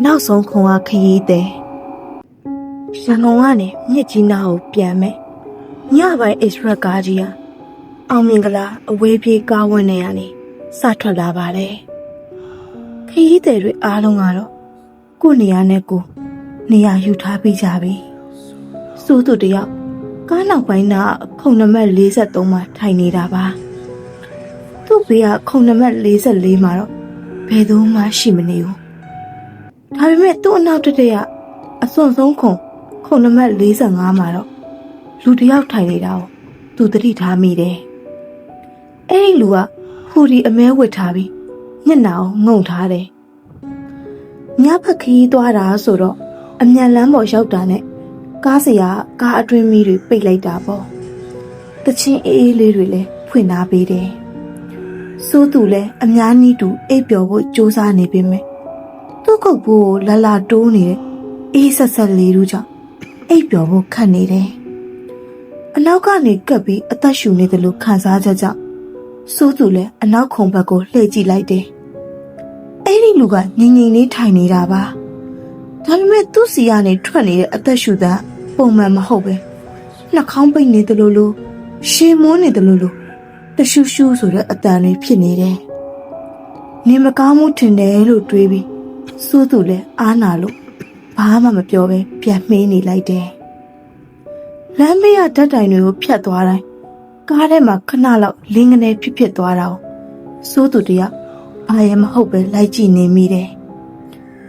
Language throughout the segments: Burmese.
နောက်ဆုံးခွန်အားခရီးသည်ရန်ကုန်ကနေမြစ်ကြီးနားကိုပြန်မယ်ညပိုင်းအိတ်စရက်ကားကြီးဟာအောင်မင်္ဂလာအဝေးပြေးကားဝန်းထဲကနေစထွက်လာပါတယ်ခရီးသည်တွေအားလုံးကတော့ကိုယ့်နေရာနဲ့ကိုယ်နေရာယူထားပြီးကြပြီစိုးသူတယောက်ကားနောက်ပိုင်းကခုံနံပါတ်43မှာထိုင်နေတာပါသူ့ဘေးကခုံနံပါတ်44မှာတော့ဘယ်သူမှရှိမနေဘူးဒါပေမဲ့သူ့အနောက်တက်ကအစွန်ဆုံးခုံနံပါတ်45မှာတော့လူတယောက်ထိုင်နေတာကိုသူသတိထားမိတယ်အဲ့ဒီလူကဟူဒီအမဲဝစ်ထားပြီးညက်နှာကိုငုံထားတယ်ညဖက်ခီးသွားတာဆိုတော့အမြန်လမ်းပေါ်ရောက်တာနဲ့ကားစရာကားအတွင်းမီးတွေပိတ်လိုက်တာပေါ့တချင်းအေးအေးလေးတွေလည်းဖွင့်ထားပေးတယ်စိုးသူလည်းအများကြီးတူအိပ်ပျော်ဖို့ကြိုးစားနေပေမဲ့သူ့ကုတ်ကိုလာလာတိုးနေတဲ့အေးဆက်ဆက်လေးတို့ကြောင့်အိပ်ပျော်ဖို့ခက်နေတယ်အနောက်ကနေကပ်ပြီးအသက်ရှူနေတယ်လို့ခံစားချက်ကြောင့်စိုးသူလည်းအနောက်ခုံဘက်ကိုလှည့်ကြည့်လိုက်တယ်အဲ့ဒီလူကငြိမ်ငြိမ်လေးထိုင်နေတာပါဒါပေမဲ့သူ့စီကနေထွက်နေတဲ့အသက်ရှူသံပုံမှန်မဟုတ်ပဲနှာခေါင်းပိတ်နေတယ်လို့ရှည်မွန်းနေတယ်လို့တရှူရှူဆိုတဲ့အတန်တွေဖြစ်နေတယ်နေမကောင်းမှုထင်တယ်လို့တွေးပြီးစိုးသူလည်းအားနာလို့ဘာမှမပြောပဲပြန်မှေးနေလိုက်တယ်လမ်းဘေးကဓာတ်တိုင်တွေကိုဖြတ်သွားတိုင်းကားထဲမှာခဏလောက်လင်းကနေဖြစ်သွားတာကိုစိုးသူတယောက်ဘာရမဟုတ်ပဲလိုက်ကြည့်နေမိတယ်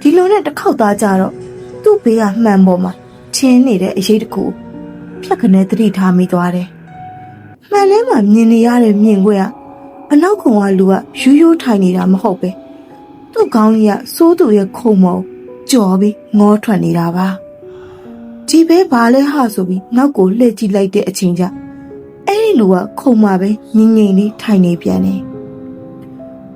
ဒီလိုနဲ့တစ်ခေါက်သားကြတော့သူ့ဘေးကမှန်ပေါ်မှာချင်းနေတဲ့အရေးတကူဖြတ်ကနေသတိထားမိသွားတယ်မှန်လဲမှာမြင်နေရတဲ့မြင်ကွက်ကအနောက်ခုံကလူကရိုးထိုင်နေတာမဟုတ်ပဲသူ့ခေါင်းကြီးကစိုးသူရဲ့ခုံမော်ကြော်ပြီးငေါထွက်နေတာပါဒီပဲဘာလဲဟာဆိုပြီးနောက်ကိုလှည့်ကြည့်လိုက်တဲ့အချိန်ကျအဲ့ဒီလူကခုံမှာပဲငိမ့်ငိမ့်လေးထိုင်နေပြန်တယ်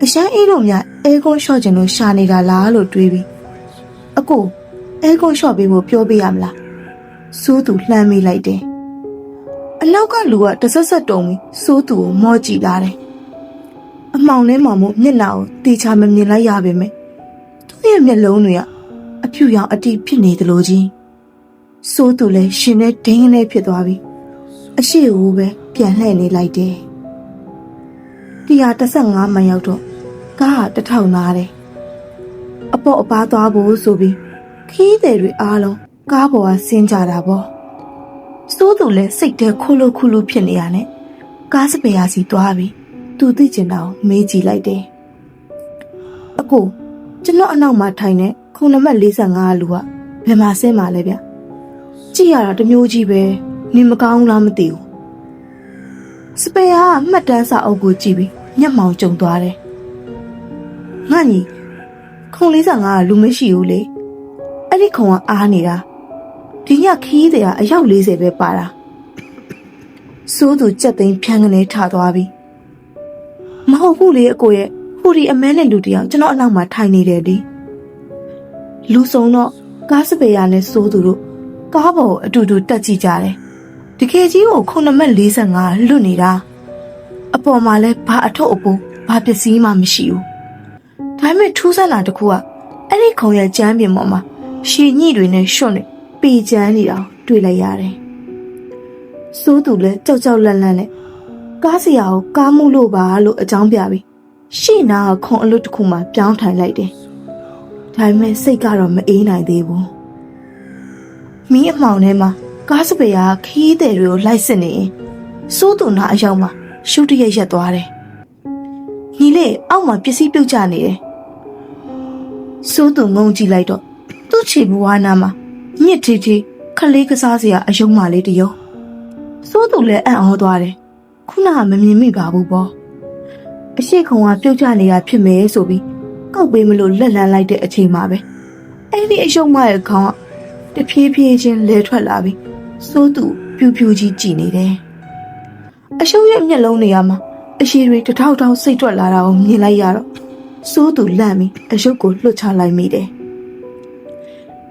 အရှမ်းအေးလို့များအဲကွန်ရှော့ကျင်လို့ရှာနေတာလားလို့တွေးပြီးအကိုအဲကွန်ရှော့ပေးဖို့ပြောပေးရမလားစိုးသူလှမ်းမိလိုက်တယ်အနောက်ကလူကတဆက်ဆက်တုံပြီးစိုးသူကိုမော့ကြည့်လာတယ်အမှောင်ထဲမှာမို့မျက်နှာကိုတေချာမမြင်လိုက်ရပါမယ်သူ့ရဲ့မျက်လုံးတွေကအဖြူရောင်အတိဖြစ်နေသလိုချင်းစိုးသူလည်းရှင်နဲ့ဒင်းနဲ့ဖြစ်သွားပြီးအရှိကိုပဲပြန်လှည့်နေလိုက်တယ်115မိုင်ရောက်တော့ကားဟာတစ်ထောင်နာတယ်အပေါ့အပါးသွားဖို့ဆိုပြီးခီးသည်တွေအားလုံးကားပေါ်ကဆင်းကြတာပေါ့စိုးသူလည်းစိတ်ထဲခုလုဖြစ်နေရနဲ့ကားစပယ်ယာစီသွားပြီးသူသိကျင်တာကိုမေးကြည့်လိုက်တယ်အကိုကျွန်တော်အနောက်မှာထိုင်နေခုံနံပါတ်45လူကဘယ်မှာဆင်းမှာလဲဗျကြည့်ရတာတမျိုးကြီးပဲနေမကောင်းလားမသိဘူးစပယ်ယာကမှတ်တမ်းစာအုပ်ကိုကြည့်ပြီးမျက်မှောင်ကျုံသွားတယ်ငါညီခုံ45ကလူမရှိဘူးလေအဲ့ဒီခုံကအားနေတာဒီညခီးတွေကအယောက်40ပဲပါတာစိုးသူကြက်သိမ်းဖြန်းကနေထသွားပြီမဟုတ်ဘူးလေအကိုရဲ့ဟိုဒီအမဲနဲ့လူတယောက်ကျွန်တော်အနောက်မှာထိုင်နေတယ်လေလူစုံတော့ကားစပယ်ယာနဲ့စိုးသူတို့ကားပေါ်အတူတူတက်ကြည့်ကြတယ်တကယ်ကြီးကိုခုံနံပါတ်45လွတ်နေတာအပေါ်မှာလဲဘာအထုပ်အပိုးဘာပစ္စည်းမှမရှိဘူးဒါပေမဲ့ထူးဆန်းတာတစ်ခုကအဲ့ဒီခုံရဲ့ကျမ်းပြင်ပေါ်မှာရှည်ညှိတွေနဲ့ရှွတ်နေပေကျန်းနေတာတွေ့လိုက်ရတယ်စိုးသူလဲကြောက်လန့်နဲ့ကားစရာကိုကားမှုလို့ပါလို့အကြောင်းပြပြီးရှေ့နာကခုံအလွတ်တစ်ခုမှပြောင်းထိုင်လိုက်တယ်ဒါပေမဲ့စိတ်ကတော့မအေးနိုင်သေးဘူးမီးအမှောင်ထဲမှာကားစပယ်ယာခီးသည်တွေကိုလိုက်စစ်နေရင်စိုးသူနာအရောက်မှာရှုတရက်ရက်သွားတယ်ညီလေးအောက်မှာပစ္စည်းပြုတ်ကျနေတယ်စိုးသူငုံကြည့်လိုက်တော့သူ့ခြေဘဝနာမှာညစ်ထီခလေးကစားစရာအယုံမလေးတယုံစိုးသူလည်းအံ့ဩသွားတယ်ခုနကမမြင်မိပါဘူးပေါ့အရှိခုံကပြုတ်ကျနေတာဖြစ်မယ်ဆိုပြီးကောက်ပေးမလို့လက်လန်းလိုက်တဲ့အချိန်မှာပဲအဲ့ဒီအယုံမရဲ့ခေါင်းကတဖြည်းဖြည်းချင်းလဲထွက်လာပြီးစိုးသူပြူကြီးကြည်နေတယ်အရှုံးရဲ့မျက်လုံးတွေကမှအရှိတွေတထောက်စိတ်ထွက်လာတာကိုမြင်လိုက်ရတော့စိုးသူလန့်ပြီးအယုတ်ကိုလွှတ်ချလိုက်မိတယ်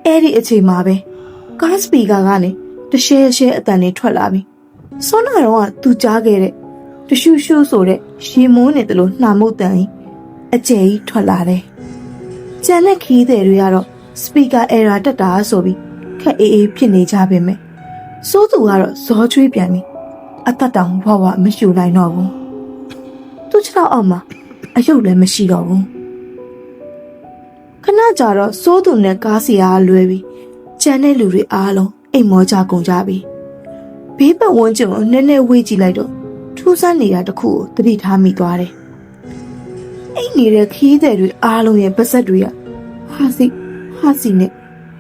အဲ့ဒီအချိန်မှာပဲကားစပီကာကနေတရှဲအတန်တွေထွက်လာပြီးစောနာတော့ကသူကြားခဲ့တဲ့တရှူရှူဆိုတဲ့ရေမုန်းနေတယ်လို့နှာမုတ်တန်ကြီးအကျယ်ကြီးထွက်လာတယ်ကျန်တဲ့ခီးသည်တွေကတော့ စပီကာအဲရာတက်တာဆိုပြီးခက်အေးအေးဖြစ်နေကြပေမဲ့စိုးသူကတော့ဇောချွေးပြန်ပြီးအသက်တောင်ဝဝမရှူနိုင်တော့ဘူးသူ့ခြေထောက်အောက်မှာအယုတ်လည်းမရှိတော့ဘူးခဏကြာတော့စိုးသူနဲ့ကားစီယာလွဲပြီးကျန်တဲ့လူတွေအားလုံးအိမ်မောကြကုန်ကြပြီဘေးပတ်ဝန်းကျင်ကိုနည်းနည်းဝေးကြည့်လိုက်တော့ထူးဆန်းနေတာတစ်ခုကိုသတိထားမိသွားတယ်အိမ်နေတဲ့ခီးသည်တွေအားလုံးရဲ့ပါဇက်တွေကဟာစီနဲ့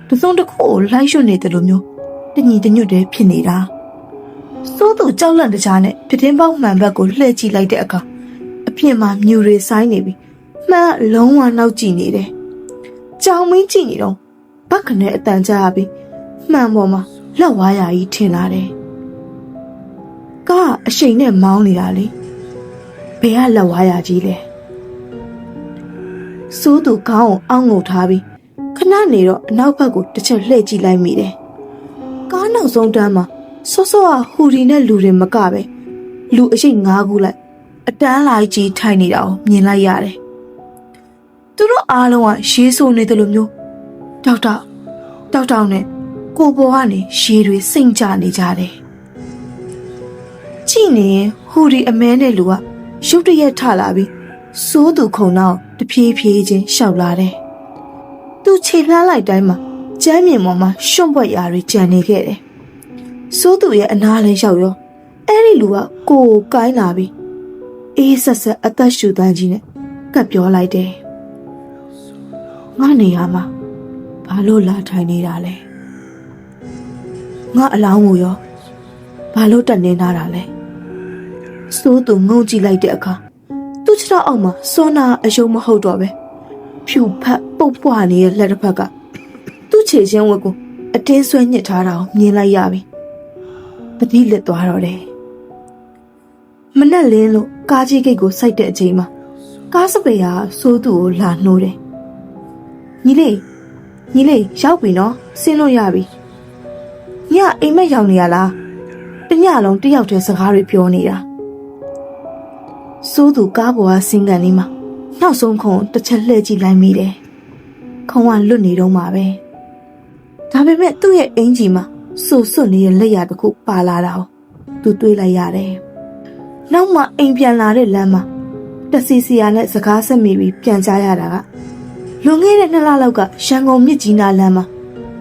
တစုံတစ်ခုကိုလိုက်ရွှတ်နေတယ်လို့မျိုးတညီတညွတ်တည်းဖြစ်နေတာစိုးသူကြောက်လန့်တကြားနဲ့ပြတင်းပေါက်မှန်ဘက်ကိုလှည့်ကြည့်လိုက်တဲ့အခါအပြင်မှာမြူတွေဆိုင်နေပြီးမှန်လုံးဝနောက်ကျနေတယ်ကြောင်မင်းကြည့်နေတော့ဘက်ခနဲ့အတန်ကြားပြီးမှန်ပေါ်မှာလက်ဝါးရာကြီးထင်လာတယ်ကားအရှိန်နဲ့မောင်းနေတာလေဘယ်ကလက်ဝါးရာကြီးလဲစိုးသူခေါင်းကိုအောင့်ငုံထားပြီးခဏနေတော့အနောက်ဘက်ကိုတစ်ချက်လှည့်ကြည့်လိုက်မိတယ်ကားနောက်ဆုံးတန်းမှာစောစောကဟူဒီနဲ့လူတွေမကပဲလူအရှိတ်၅ခုလိုက်အတန်းလိုက်ကြီးထိုင်နေတာကိုမြင်လိုက်ရတယ်သူတို့အားလုံးကရေဆိုးနေတယ်လို့မျိုးတောက်တောက်နဲ့ကိုပေါ်ကနေရေတွေစိမ့်ကြနေကြတယ်ကြည့်နေရင်ဟူဒီအမဲနဲ့လူကရုတ်တရက်ထလာပြီးစိုးသူခုံနောက်တဖြည်းဖြည်းချင်းရှောက်လာတယ်သူခြေလှမ်းလိုက်တိုင်းမှာကျမ်းမြင်ပေါ်မှာရှွန့်ပွက်ရာတွေကျန်နေခဲ့တယ်စိုးသူရဲ့အနားလဲလျှောက်ရောအဲ့ဒီလူကကိုယ်ကိုင်းလာပြီးအေးဆက်ဆက်အသက်ရှူတန်းကြီးနဲ့ကပ်ပြောလိုက်တယ်ငါနေရမှာဘာလို့လာထိုင်နေတာလဲငါအလောင်းကိုရောဘာလို့တက်နေနေတာလဲစိုးသူငုံကြည့်လိုက်တဲ့အခါသူ့ခြေထောက်အောက်မှာစောနာအယုံမဟုတ်တော့ပဲဖြူဖတ်ပုတ်ပွားနေတဲ့လက်တစ်ဖက်ကသူ့ခြေချင်းဝက်ကိုအတင်းဆွဲညှစ်ထားတာကိုမြင်လိုက်ရပြီတတိလက်သွားတော့တယ်မနဲ့လင်းလို့ကားကြီးဂိတ်ကိုစိုက်တဲ့အချိန်မှာကားစပယ်ဟာစိုးသူကိုလာနှိုးတယ်ညီလေးရောက်ပြီနော်ဆင်းလို့ရပြီညအိမ်မက်ရောက်နေရလားတညလုံးတယောက်တည်းစကားတွေပြောနေတာစိုးသူကားပေါ်ကဆင်းကန်လေးမှာနောက်ဆုံးခုံတစ်ချက်လှည့်ကြည့်လိုက်မိတယ်ခုံကလွတ်နေတော့မှာပဲဒါပေမဲ့သူ့ရဲ့အင်ဂျီမှာဆိုစွတ်နေတဲ့လက်ရတစ်ခုပါလာတာကိုသူတွေးလိုက်ရတယ်နောက်မှအိမ်ပြန်လာတဲ့လမ်းမှာတက်စီစီယာနဲ့စကားဆက်မိပြီးပြန်ကြရတာကလွန်ခဲ့တဲ့2လလောက်ကရန်ကုန်မြစ်ကြီးနားလမ်းမှာ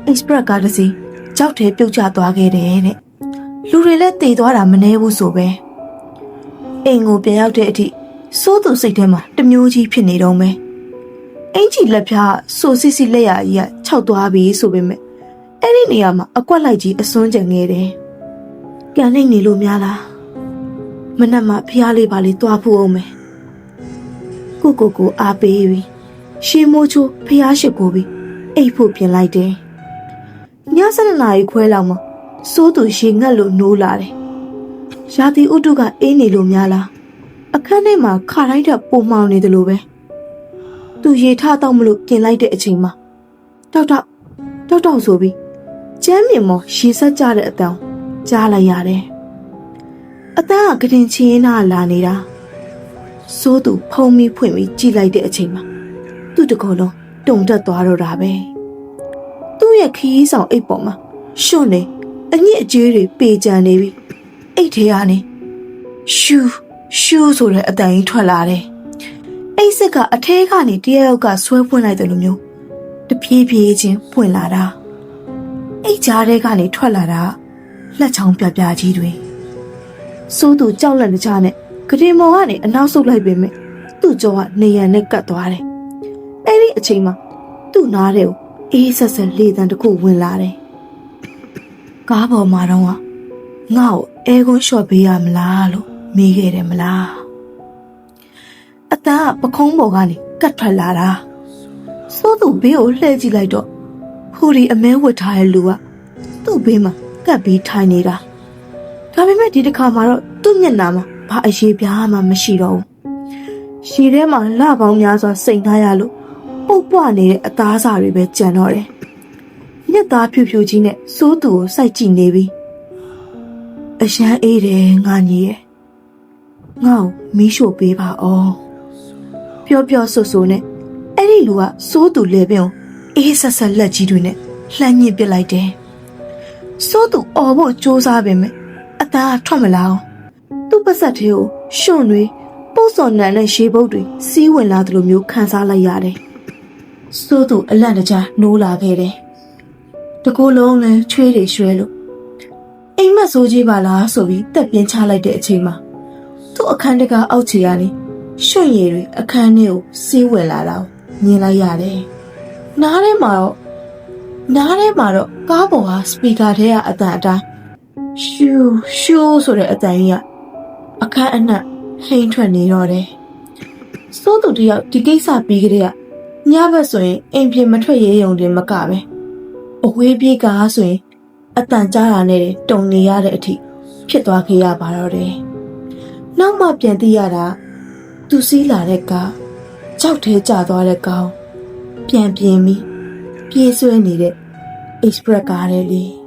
express ကားတစ်စီးကြောက်ထဲပြုတ်ကျသွားခဲ့တယ်တဲ့လူတွေလည်းတေသွားတာမနှဲဘူးဆိုပဲအိမ်ကိုပြန်ရောက်တဲ့အထိစိုးသူစိတ်ထဲမှာတမျိုးကြီးဖြစ်နေတော့မယ်အင်ကြီးလက်ဖြားဆိုစစ်စစ်လက်ရကြီးကခြောက်သွားပြီဆိုပေမဲ့အဲ့ဒီနေရာမှာအကွက်လိုက်ကြီးအစွန်းကျန်ခဲ့တယ်ပြန်နေနေလို့များလားမနက်မှဖျားလေးပါလေးတွားဖို့အောင်မယ်ကိုအားပေးပြီးရှေးမိုးချိုးဖျားရှိကိုပြီးအိတ်ဖို့ပြင်လိုက်တယ်ည7 နာရီခွဲလောက်မှာစိုးသူရေငတ်လို့နိုးလာတယ်ရာသီဥတုကအေးနေလို့များလားအခန်းထဲမှာခါတိုင်းထက်ပိုမှောင်နေတယ်လို့ပဲသူရေထတော့မလို့ပြင်လိုက်တဲ့အချိန်မှာတောက်ဆိုပြီးကျမ်းမြင်မော်ရေဆက်ကြတဲ့အတန်ကြားလိုက်ရတယ်အတန်းကကတင်ချင်းနာလာနေတာစိုးသူဖုံးပြီးဖွင့်ပြီးကြည့်လိုက်တဲ့အချိန်မှာသူ့တကောလုံးတုန်တက်သွားတော့တာပဲသူ့ရဲ့ခီးဆောင်အိတ်ပေါ်မှာရှွန့်နေအညစ်အကြေးတွေပေကြံနေပြီးအိတ်ထဲကနေရှူးဆိုတဲ့အတန်ကြီးထွက်လာတယ်အိတ်စစ်ကအထဲကနေတယောက်ကဆွဲဖွင့်လိုက်တယ်လို့မျိုးတပြေးပြေးချင်းဖွင့်လာတာအိတ်ကြားထဲကနေထွက်လာတာလက်ချောင်းပြပြကြီးတွေစိုးသူကြောက်လန့်တကြားနဲ့ကတင်မော်ကနေအနောက်ဆုတ်လိုက်ပေမဲ့သူ့ကြောကနေရံနဲ့ကတ်သွားတယ်အဲ့ဒီအချိန်မှာသူ့နားထဲကိုအေးဆက်ဆက်လေတံတစ်ခုဝင်လာတယ်ကားပေါ်မှာတော့ငါ့ကိုအဲကွန်းလျှော့ပေးရမလားလို့မေးခဲ့တယ်မလားအတန်းကပခုံးပေါ်ကနေကတ်ထွက်လာတာစိုးသူဘေးကိုလှည့်ကြည့်လိုက်တော့ဟူဒီအမဲဝတ်ထားတဲ့လူကသူ့ဘေးမှာကတ်ပြီးထိုင်နေတာဒါပေမဲ့ဒီတစ်ခါမှာတော့သူ့မျက်နှာမှာဘာအရေးပြားမှမရှိတော့ဘူးရှည်ထဲမှာလှပေါင်းများစွာစိန်ထားရလို့ပုတ်ပွားနေတဲ့အသားစာတွေပဲကြံတော့တယ်ညက်သားဖြူဖြူကြီးနဲ့စိုးသူကိုစိုက်ကြည့်နေပြီအရန်အေးတယ်ငါညီရဲ့ငါ့ကိုမီးရှို့ပေးပါအောင်ပြောဆိုနဲ့အဲ့ဒီလူကစိုးသူလေပင်ကို အေးဆက်ဆက်လက်ကြီးတွေနဲ့လှမ်းညစ်ပစ်လိုက်တယ်။စိုးသူအော်ဖို့စူးစားပေမဲ့အသားထွက်မလာအောင်သူ့ပါဆက်သေးကိုရှွန့်တွေပို့စော်နံနဲ့ရေပုတ်တွေစီးဝင်လာသလိုမျိုးခံစားလိုက်ရတယ်။စိုးသူအလန့်တကြားနိုးလာခဲ့တယ်။တကူလုံးလည်းချွေးတွေရွှဲလို့အိမ်မက်ဆိုးကြီးပါလားဆိုပြီးတက်ပြင်းချလိုက်တဲ့အချိန်မှာသူ့အခန်းတကာအောက်ခြေကနေရွှွန့်ရည်တွေအခန်းထဲကိုစီးဝင်လာတာကိုမြင်လိုက်ရတယ်။နားထဲမှာတော့ကားပေါ်ကစပီကာထဲကအတန်အတိုင်းရှူရှူဆိုတဲ့အတန်ကြီးကအခန်းအနှံ့ဟိန်းထွက်နေတော့တယ်။စိုးသူတယောက်ဒီကိစ္စပြီးကြတဲ့ညဘက်ဆိုရင်အိမ်ပြင်မထွက်ရဲရုံတင်မကပဲအဝေးပြေးကားဆိုရင်အတန်ကြားတာနဲ့တုံနေရတဲ့အထိဖြစ်သွားခဲ့ရပါတော့တယ်။နောက်မှပြန်သိရတာသူစီးလာတဲ့ကားကြောက်သေးကျသွားတဲ့ကောင်ပြန်ပြင်းပြီးပြေးဆွဲနေတဲ့ express ကားလေး